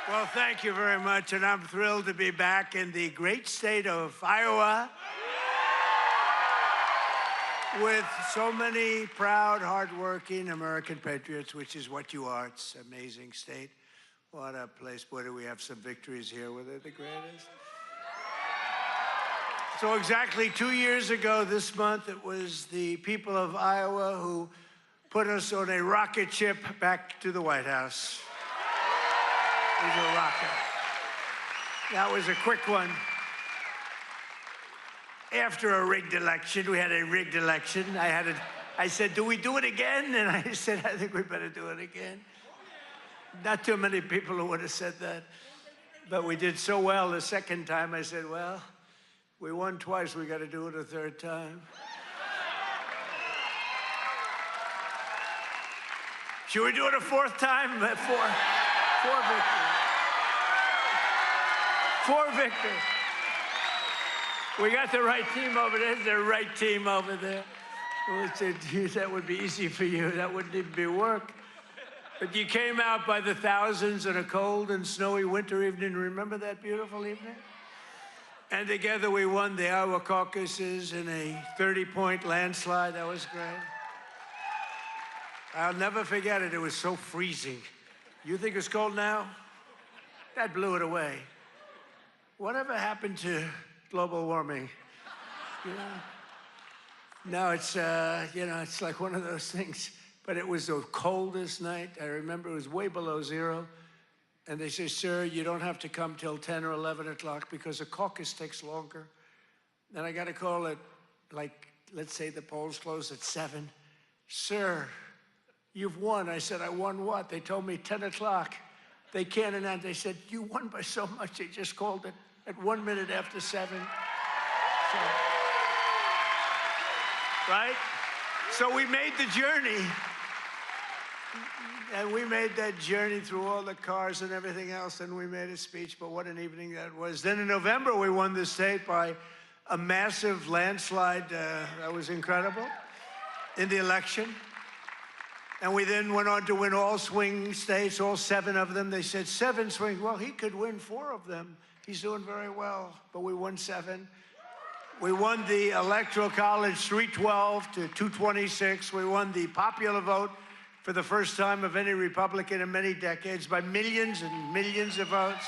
Well, thank you very much, and I'm thrilled to be back in the great state of Iowa with so many proud, hardworking American patriots, which is what you are. It's an amazing state. What a place. Boy, do we have some victories here. Were they the greatest? So exactly 2 years ago this month, it was the people of Iowa who put us on a rocket ship back to the White House. It was a rocket. That was a quick one. After a rigged election, we had a rigged election. I said, do we do it again? And I said, I think we better do it again. Not too many people who would have said that. But we did so well the second time, I said, well, we won twice, we got to do it a third time. Should we do it a fourth time? Four victories. 4 victories. We got the right team over there. The right team over there. Well, that would be easy for you. That wouldn't even be work. But you came out by the thousands on a cold and snowy winter evening. Remember that beautiful evening? And together we won the Iowa caucuses in a 30-point landslide. That was great. I'll never forget it. It was so freezing. You think it's cold now? That blew it away. Whatever happened to global warming? You know? Now it's, it's like one of those things. But it was the coldest night. I remember it was way below zero. And they say, sir, you don't have to come till 10 or 11 o'clock because the caucus takes longer. And I got a call at, let's say the polls close at 7. Sir, you've won. I said, I won what? They told me 10 o'clock. They can't announce. They said, you won by so much. They just called it at 1 minute after 7. So, right? So we made the journey. And we made that journey through all the cars and everything else, and we made a speech, but what an evening that was. Then in November, we won the state by a massive landslide. That was incredible in the election. And we then went on to win all swing states, all 7 of them. They said 7 swing. Well, he could win 4 of them. He's doing very well, but we won 7. We won the Electoral College 312 to 226. We won the popular vote for the first time of any Republican in many decades by millions and millions of votes.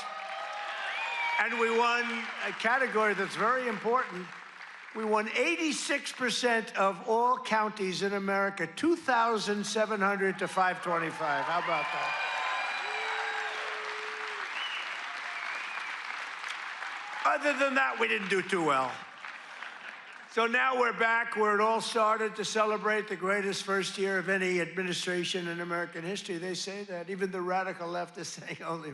And we won a category that's very important. We won 86% of all counties in America, 2,700 to 525. How about that? Other than that, we didn't do too well. So now we're back where it all started to celebrate the greatest first year of any administration in American history. They say that. Even the radical left is saying, only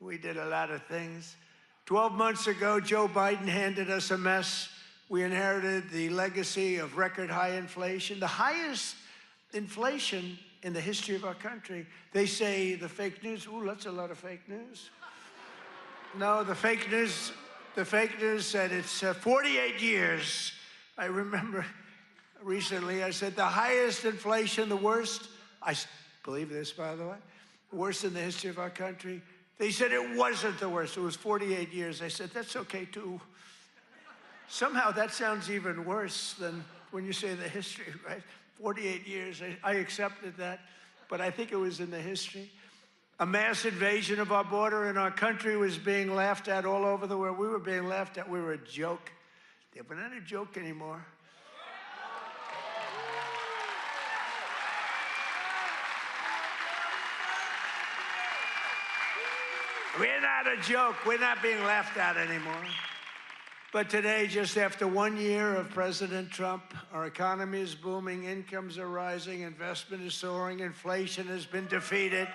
we did a lot of things. 12 months ago, Joe Biden handed us a mess. We inherited the legacy of record high inflation, the highest inflation in the history of our country. They say the fake news, ooh, that's a lot of fake news. No, the fake news said it's 48 years. I remember recently I said the highest inflation, the worst, I believe this, by the way, worst in the history of our country. They said it wasn't the worst. It was 48 years. I said, that's okay, too. Somehow that sounds even worse than when you say the history, right? 48 years. I accepted that, but I think it was in the history. A mass invasion of our border and our country was being laughed at all over the world. We were being laughed at. We were a joke. We're not a joke anymore. We're not a joke. We're not being laughed at anymore. But today, just after 1 year of President Trump, our economy is booming, incomes are rising, investment is soaring, inflation has been defeated.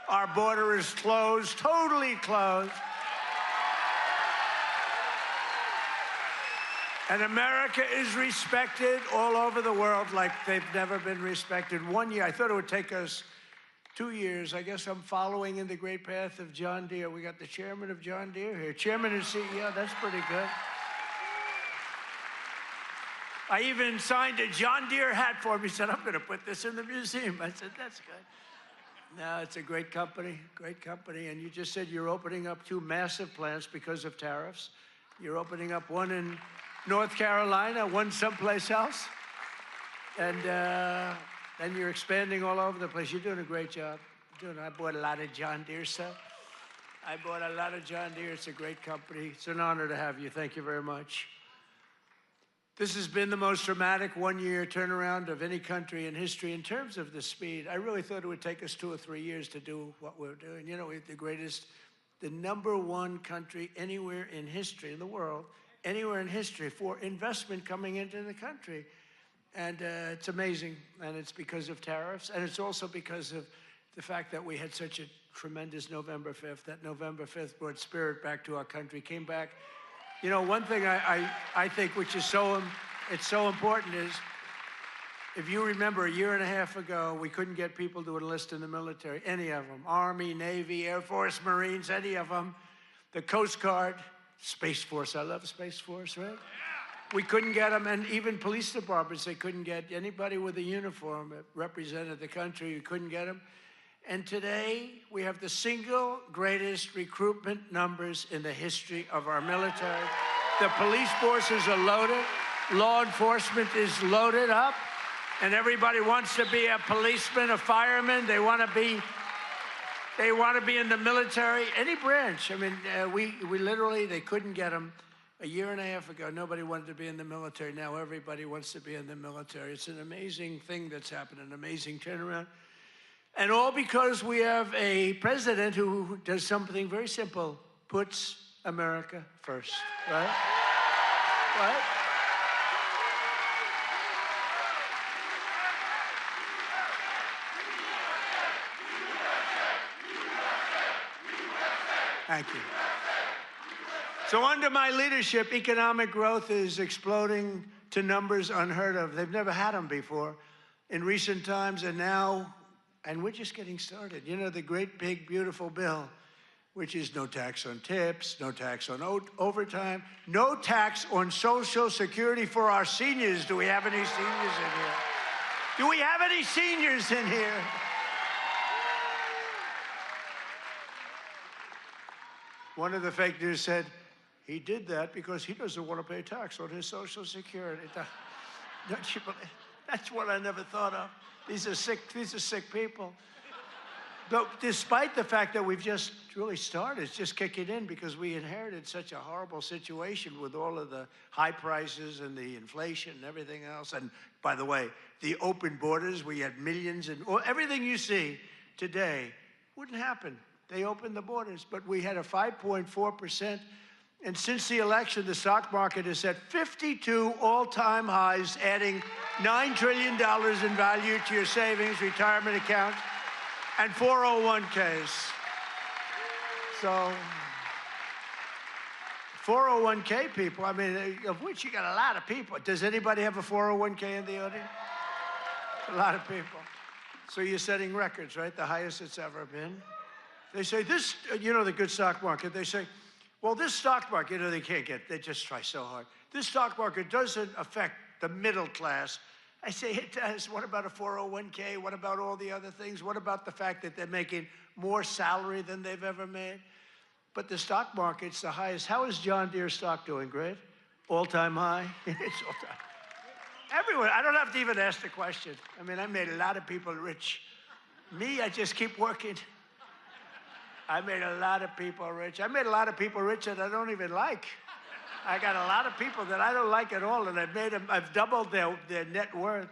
Our border is closed, totally closed. And America is respected all over the world like they've never been respected. 1 year, I thought it would take us 2 years. I guess I'm following in the great path of John Deere. We got the chairman of John Deere here. Chairman and CEO, that's pretty good. I even signed a John Deere hat for him. He said, I'm going to put this in the museum. I said, that's good. No, it's a great company, and you just said you're opening up 2 massive plants because of tariffs. You're opening up one in North Carolina, one someplace else, and you're expanding all over the place. You're doing a great job. I bought a lot of John Deere stuff. I bought a lot of John Deere. It's a great company. It's an honor to have you. Thank you very much. This has been the most dramatic one-year turnaround of any country in history in terms of the speed. I really thought it would take us 2 or 3 years to do what we're doing. You know, we're the #1 country anywhere in history, in the world, anywhere in history for investment coming into the country. And it's amazing. And it's because of tariffs. And it's also because of the fact that we had such a tremendous November 5th. That November 5th brought spirit back to our country, came back. You know, one thing I think which is so important is, if you remember, a year and a half ago, we couldn't get people to enlist in the military, any of them. Army, Navy, Air Force, Marines, any of them. The Coast Guard, Space Force. I love Space Force, right? We couldn't get them, and even police departments, they couldn't get anybody with a uniform that represented the country. You couldn't get them. And today, we have the single greatest recruitment numbers in the history of our military. The police forces are loaded. Law enforcement is loaded up. And everybody wants to be a policeman, a fireman. They want to be in the military, any branch. I mean, we literally, they couldn't get them. A year and a half ago, nobody wanted to be in the military. Now everybody wants to be in the military. It's an amazing thing that's happened, an amazing turnaround. And all because we have a president who does something very simple, puts America first, right? Right? Thank you. So under my leadership, economic growth is exploding to numbers unheard of. They've never had them before in recent times, and now, and we're just getting started. You know, the great, big, beautiful bill, which is no tax on tips, no tax on overtime, no tax on Social Security for our seniors. Do we have any seniors in here? Do we have any seniors in here? One of the fake news said, he did that because he doesn't want to pay tax on his Social Security. Don't you believe? That's what I never thought of. These are sick people. But despite the fact that we've just really started, it's just kicking in because we inherited such a horrible situation with all of the high prices and the inflation and everything else. And by the way, the open borders, we had millions, and everything you see today wouldn't happen. They opened the borders, but we had a 5.4%. And since the election, the stock market is at 52 all-time highs, adding $9 trillion in value to your savings, retirement account, and 401ks. So 401k people, I mean, of which you got a lot of people. Does anybody have a 401k in the audience? A lot of people. So you're setting records, right? The highest it's ever been. They say this, you know, the good stock market, they say, well, this stock market, you know, they just try so hard. This stock market doesn't affect the middle class. I say it does. What about a 401k? What about all the other things? What about the fact that they're making more salary than they've ever made? But the stock market's the highest. How is John Deere stock doing? Great? All-time high? It's all-time. Everyone, I don't have to even ask the question. I mean, I made a lot of people rich. Me, I just keep working. I made a lot of people rich. I made a lot of people rich that I don't even like. I got a lot of people that I don't like at all, and I've doubled their net worth.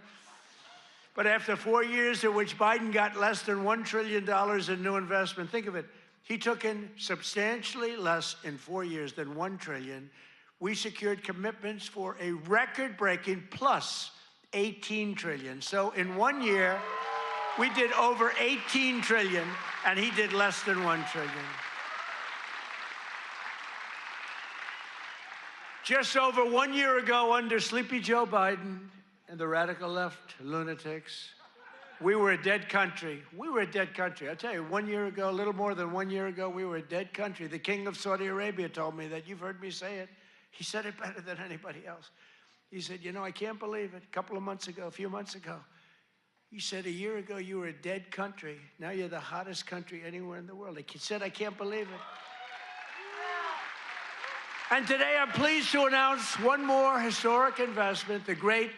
But after 4 years in which Biden got less than $1 trillion in new investment, think of it, he took in substantially less in 4 years than $1 trillion. We secured commitments for a record-breaking plus $18 trillion. So in 1 year, we did over $18 trillion, and he did less than $1 trillion. Just over 1 year ago, under Sleepy Joe Biden and the radical left lunatics, we were a dead country. We were a dead country. I'll tell you, 1 year ago, a little more than 1 year ago, we were a dead country. The king of Saudi Arabia told me that. You've heard me say it. He said it better than anybody else. He said, you know, I can't believe it. A few months ago, He said, a year ago, you were a dead country. Now you're the hottest country anywhere in the world. He said, I can't believe it. And today, I'm pleased to announce one more historic investment. The great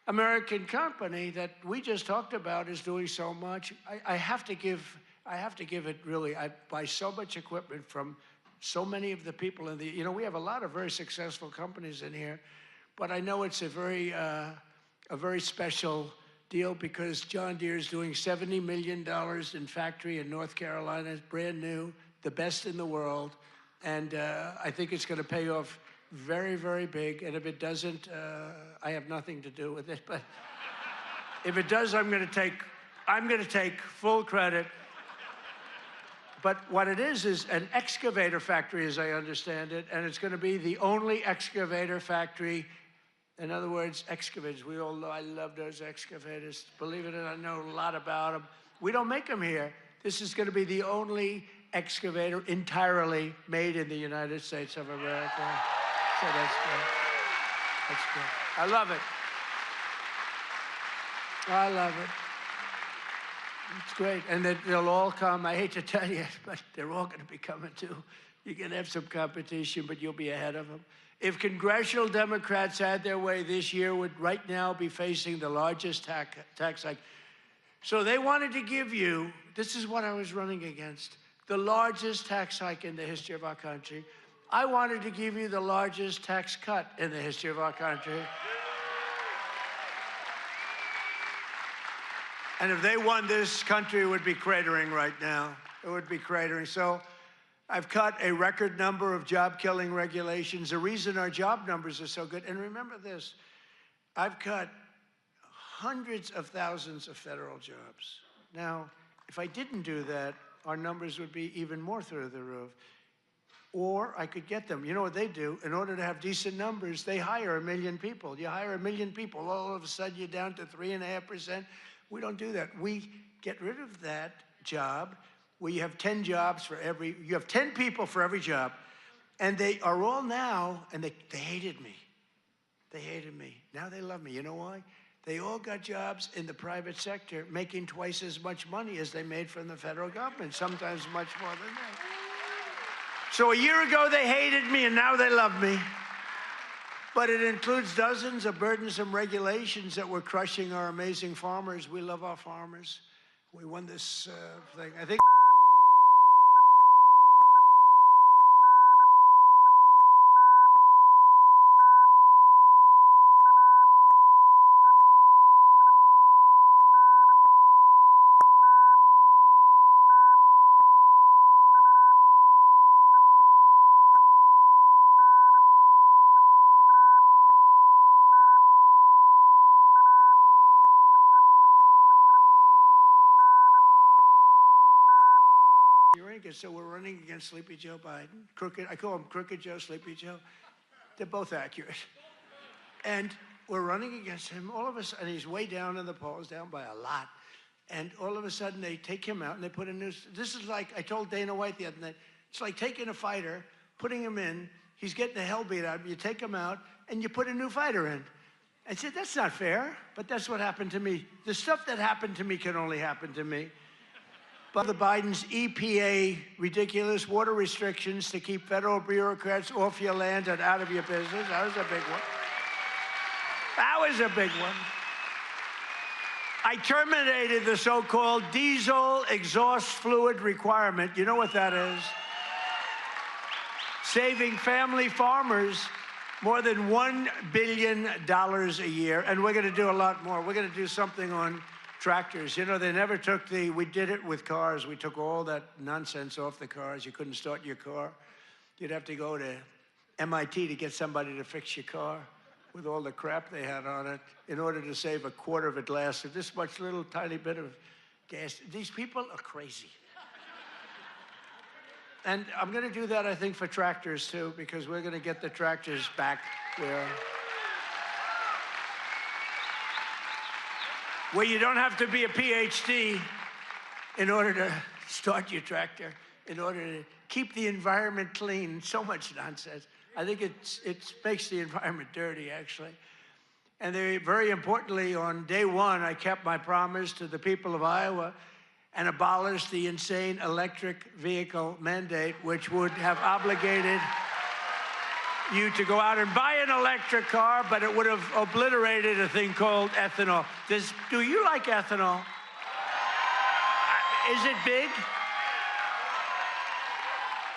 American company that we just talked about is doing so much. I have to give it really. I buy so much equipment from so many of the people in the, you know, we have a lot of very successful companies in here, but I know it's a very special deal because John Deere is doing $70 million in factory in North Carolina. It's brand new, the best in the world. And I think it's going to pay off very, very big. And if it doesn't, I have nothing to do with it. But if it does, I'm going to take full credit. But what it is an excavator factory, as I understand it, and it's going to be the only excavator factory. In other words, excavators. We all know I love those excavators. Believe it or not, I know a lot about them. We don't make them here. This is going to be the only excavator entirely made in the United States of America. So that's good. That's good. I love it. I love it. It's great. And they'll all come. I hate to tell you, but they're all going to be coming too. You're going to have some competition, but you'll be ahead of them. If congressional Democrats had their way this year, would right now be facing the largest tax hike. So they wanted to give you, this is what I was running against, the largest tax hike in the history of our country. I wanted to give you the largest tax cut in the history of our country. And if they won, this country would be cratering right now. It would be cratering. So I've cut a record number of job-killing regulations. The reason our job numbers are so good, and remember this, I've cut hundreds of thousands of federal jobs. Now, if I didn't do that, our numbers would be even more through the roof. Or I could get them. You know what they do? In order to have decent numbers, they hire 1 million people. You hire 1 million people, all of a sudden you're down to 3.5%. We don't do that. We get rid of that job where you have 10 jobs for every, you have 10 people for every job. And they are all now, and they hated me. They hated me. Now they love me. You know why? They all got jobs in the private sector making twice as much money as they made from the federal government, sometimes much more than that. So a year ago, they hated me, and now they love me. But it includes dozens of burdensome regulations that were crushing our amazing farmers. We love our farmers. We won this thing. I think so we're running against Sleepy Joe Biden. Crooked, I call him Crooked Joe, Sleepy Joe. They're both accurate. And we're running against him. All of us, and he's way down in the polls, down by a lot. And all of a sudden, they take him out and they put a new, this is like, I told Dana White the other night, it's like taking a fighter, putting him in, he's getting the hell beat out of him, you take him out, and you put a new fighter in. I said, that's not fair, but that's what happened to me. The stuff that happened to me can only happen to me. But the Biden's EPA ridiculous water restrictions to keep federal bureaucrats off your land and out of your business. That was a big one. That was a big one. I terminated the so-called diesel exhaust fluid requirement. You know what that is? Saving family farmers more than $1 billion a year. And we're going to do a lot more. We're going to do something on tractors. You know, they never took we did it with cars. We took all that nonsense off the cars. You couldn't start your car. You'd have to go to MIT to get somebody to fix your car with all the crap they had on it in order to save a quarter of a glass of this much little tiny bit of gas. These people are crazy. And I'm going to do that, I think, for tractors, too, because we're going to get the tractors back where you don't have to be a PhD in order to start your tractor, in order to keep the environment clean. So much nonsense. I think it makes the environment dirty, actually. And they, very importantly, on day one, I kept my promise to the people of Iowa and abolished the insane electric vehicle mandate, which would have obligated you to go out and buy an electric car, but it would have obliterated a thing called ethanol. Do you like ethanol? Is it big?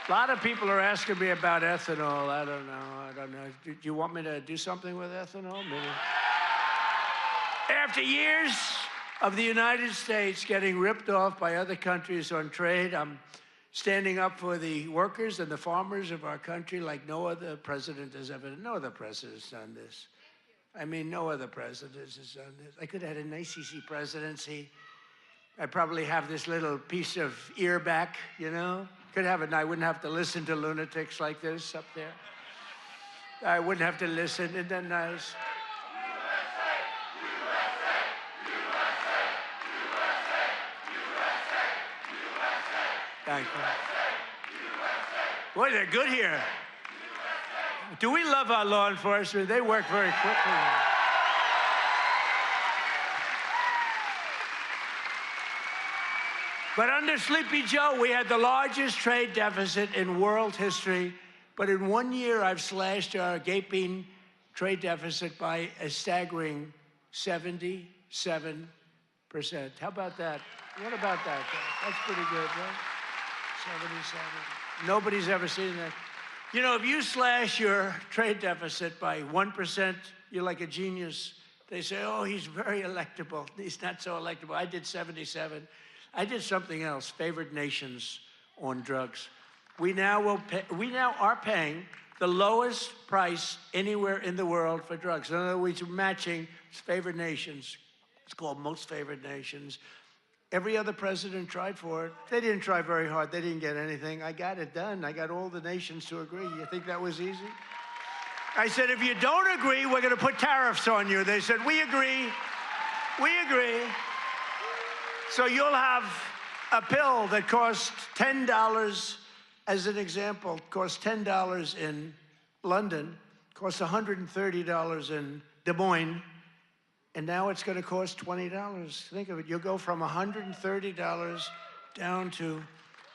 A lot of people are asking me about ethanol. I don't know. Do you want me to do something with ethanol? Maybe. After years of the United States getting ripped off by other countries on trade, I'm standing up for the workers and the farmers of our country like no other president has ever. No other president's done this. I mean, no other president has done this. I could have had an ACC presidency. I'd probably have this little piece of ear back, you know? Could have it, and I wouldn't have to listen to lunatics like this up there. I wouldn't have to listen. Isn't that nice? Thank you. Boy, they're good here. Do we love our law enforcement? They work very quickly. But under Sleepy Joe, we had the largest trade deficit in world history. But in 1 year, I've slashed our gaping trade deficit by a staggering 77%. How about that? What about that? That's pretty good, right? 77. Nobody's ever seen that. You know, if you slash your trade deficit by 1%, you're like a genius. They say, oh, he's very electable. He's not so electable. I did 77. I did something else, favored nations on drugs. We now are paying the lowest price anywhere in the world for drugs. In other words, we're matching favored nations. It's called most favored nations. Every other president tried for it. They didn't try very hard. They didn't get anything. I got it done. I got all the nations to agree. You think that was easy? I said, if you don't agree, we're going to put tariffs on you. They said, we agree. We agree. So you'll have a pill that costs $10, as an example, costs $10 in London, costs $130 in Des Moines, and now it's going to cost $20. Think of it. You'll go from $130 down to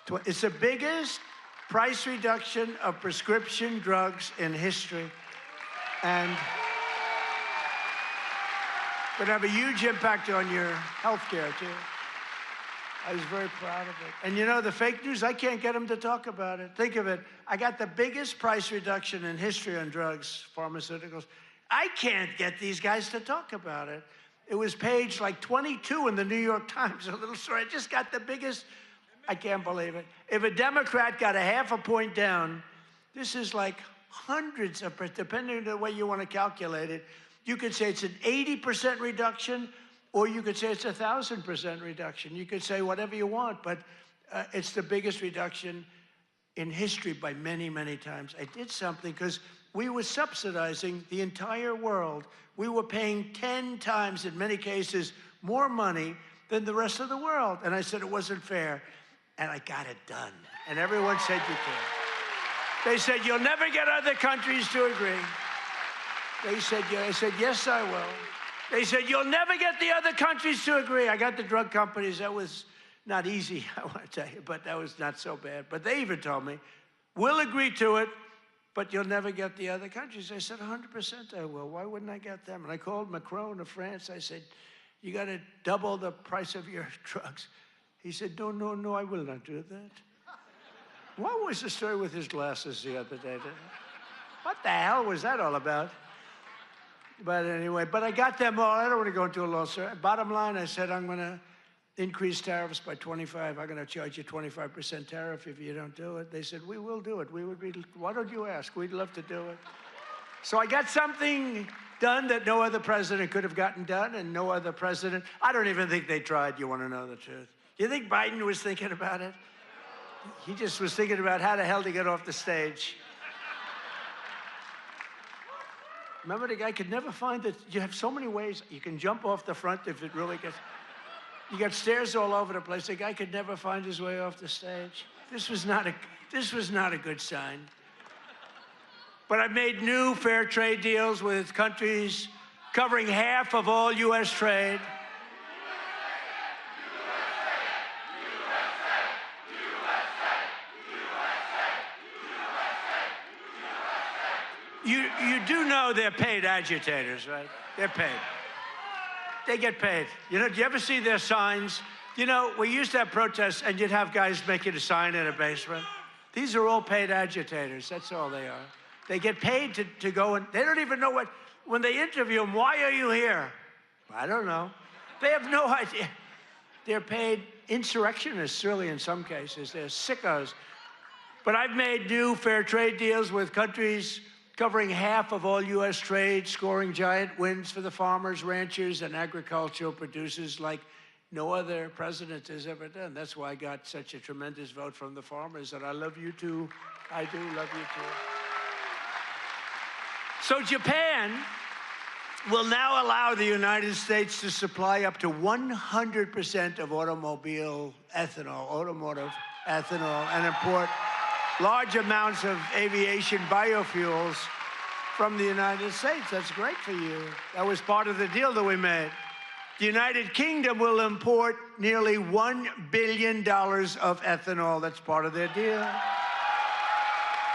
$20. It's the biggest price reduction of prescription drugs in history. And going to have a huge impact on your health care, too. I was very proud of it. And you know, the fake news, I can't get them to talk about it. Think of it. I got the biggest price reduction in history on drugs, pharmaceuticals. I can't get these guys to talk about it. It was page like 22 in the New York Times, a little story. I just got the biggest, I can't believe it. If a Democrat got a half a point down, this is like hundreds of, depending on the way you want to calculate it, you could say it's an 80% reduction, or you could say it's 1,000% reduction. You could say whatever you want, but it's the biggest reduction in history by many, many times. I did something because we were subsidizing the entire world. We were paying 10 times, in many cases, more money than the rest of the world. And I said it wasn't fair, and I got it done. And everyone said you can. They said, you'll never get other countries to agree. They said, yeah. I said, yes, I will. They said, you'll never get the other countries to agree. I got the drug companies. That was not easy, I want to tell you, but that was not so bad. But they even told me, we'll agree to it, but you'll never get the other countries. I said, 100% I will. Why wouldn't I get them? And I called Macron of France. I said, you got to double the price of your drugs. He said, no, no, no, I will not do that. What was the story with his glasses the other day? What the hell was that all about? But anyway, but I got them all. I don't want to go into a long story. Bottom line, I said, I'm going to increase tariffs by 25. I'm going to charge you 25% tariff if you don't do it. They said, we will do it. We would be, why don't you ask? We'd love to do it. So I got something done that no other president could have gotten done, and no other president, I don't even think they tried. You want to know the truth? You think Biden was thinking about it? He just was thinking about how the hell to get off the stage. Remember, the guy could never find that you have so many ways. You can jump off the front if it really gets... You got stairs all over the place. The guy could never find his way off the stage. This was not a good sign. But I made new fair trade deals with countries covering half of all U.S. trade. You do know they're paid agitators, right? They're paid. They get paid. You know, do you ever see their signs? You know, we used to have protests, and you'd have guys making a sign in a basement. These are all paid agitators. That's all they are. They get paid to go, and they don't even know what, when they interview them, why are you here? I don't know. They have no idea. They're paid insurrectionists, really, in some cases. They're sickos. But I've made new fair trade deals with countries covering half of all U.S. trade, scoring giant wins for the farmers, ranchers, and agricultural producers like no other president has ever done. That's why I got such a tremendous vote from the farmers, and I love you too. I do love you too. So Japan will now allow the United States to supply up to 100% of automotive ethanol, and import large amounts of aviation biofuels from the United States. That's great for you. That was part of the deal that we made. The United Kingdom will import nearly $1 billion of ethanol. That's part of their deal.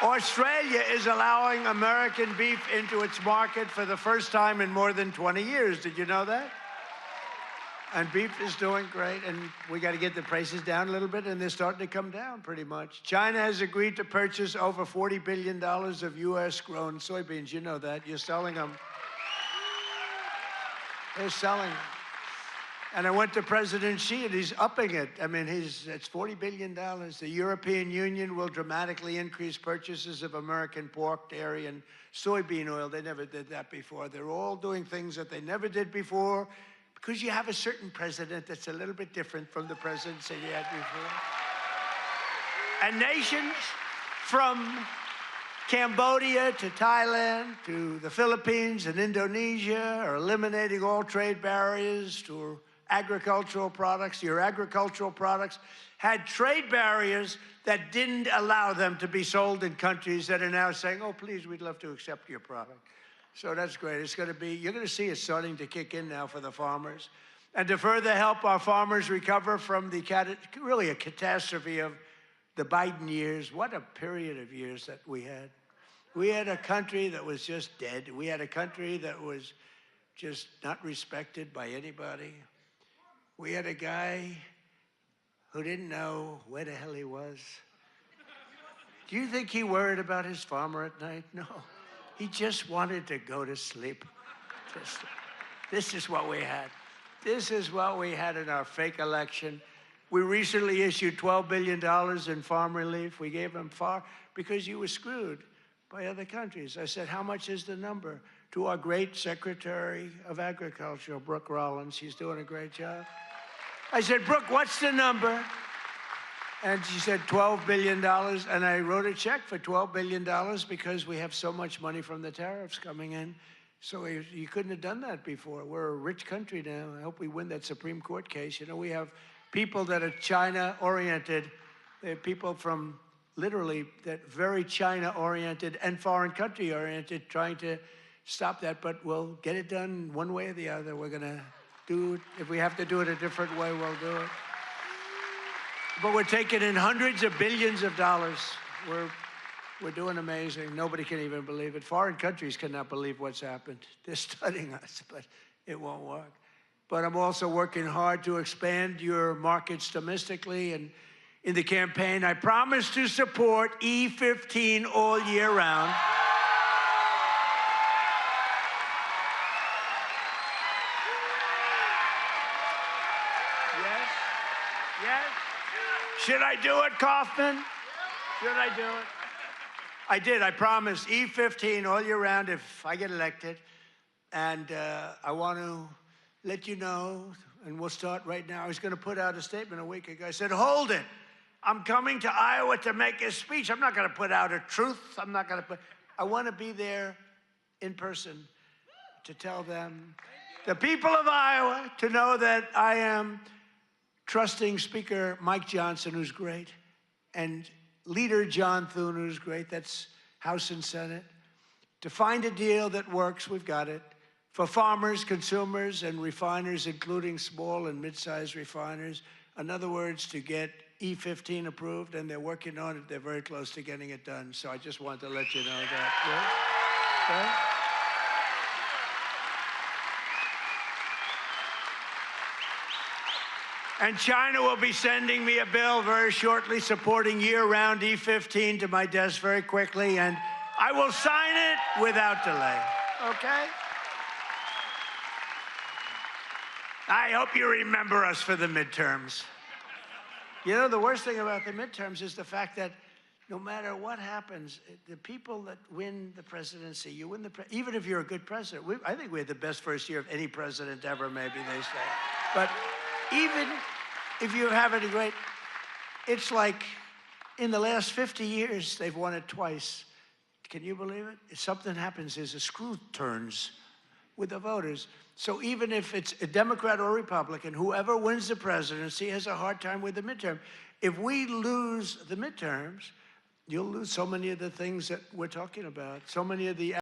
Australia is allowing American beef into its market for the first time in more than 20 years. Did you know that? And beef is doing great, and we got to get the prices down a little bit, and they're starting to come down pretty much. China has agreed to purchase over $40 billion of U.S.-grown soybeans. You know that. You're selling them. They're selling them. And I went to President Xi, and he's upping it. I mean, it's $40 billion. The European Union will dramatically increase purchases of American pork, dairy, and soybean oil. They never did that before. They're all doing things that they never did before because you have a certain president that's a little bit different from the presidents that you had before. And nations from Cambodia to Thailand to the Philippines and Indonesia are eliminating all trade barriers to agricultural products. Your agricultural products had trade barriers that didn't allow them to be sold in countries that are now saying, oh, please, we'd love to accept your product. So that's great. It's going to be, you're going to see it starting to kick in now for the farmers. And to further help our farmers recover from the, really a catastrophe of the Biden years, what a period of years that we had. We had a country that was just dead. We had a country that was just not respected by anybody. We had a guy who didn't know where the hell he was. Do you think he worried about his farmer at night? No. He just wanted to go to sleep. This is what we had. This is what we had in our fake election. We recently issued $12 billion in farm relief. We gave them because you were screwed by other countries. I said, how much is the number? To our great Secretary of Agriculture, Brooke Rollins. She's doing a great job. I said, Brooke, what's the number? And she said, $12 billion. And I wrote a check for $12 billion because we have so much money from the tariffs coming in. So you couldn't have done that before. We're a rich country now. I hope we win that Supreme Court case. You know, we have people that are China-oriented. They have people from literally that very China-oriented and foreign country-oriented trying to stop that. But we'll get it done one way or the other. We're going to do it. If we have to do it a different way, we'll do it. But we're taking in hundreds of billions of dollars. We're doing amazing. Nobody can even believe it. Foreign countries cannot believe what's happened. They're studying us, but it won't work. But I'm also working hard to expand your markets domestically. And in the campaign, I promise to support E15 all year round. Yes, yes. Should I do it, Kaufman? Should I do it? I did. I promised E15 all year round if I get elected. And I want to let you know, and we'll start right now. I was going to put out a statement a week ago. I said, hold it. I'm coming to Iowa to make a speech. I'm not going to put out a truth. I'm not going to put, I want to be there in person to tell them, the people of Iowa, to know that I am trusting Speaker Mike Johnson, who's great, and Leader John Thune, who's great, that's House and Senate, to find a deal that works. We've got it. for farmers, consumers, and refiners, including small and mid-sized refiners. In other words, to get E15 approved, and they're working on it. They're very close to getting it done. So I just wanted to let you know that. Yeah? Okay? And China will be sending me a bill very shortly supporting year-round E15 to my desk very quickly, and I will sign it without delay. Okay? I hope you remember us for the midterms. You know, the worst thing about the midterms is the fact that no matter what happens, the people that win the presidency, you win even if you're a good president. I think we had the best first year of any president ever, maybe they say. But even if you're having a great, it's like in the last 50 years, they've won it twice. Can you believe it? If something happens, there's a screw turns with the voters. So even if it's a Democrat or Republican, whoever wins the presidency has a hard time with the midterm. If we lose the midterms, you'll lose so many of the things that we're talking about, so many of the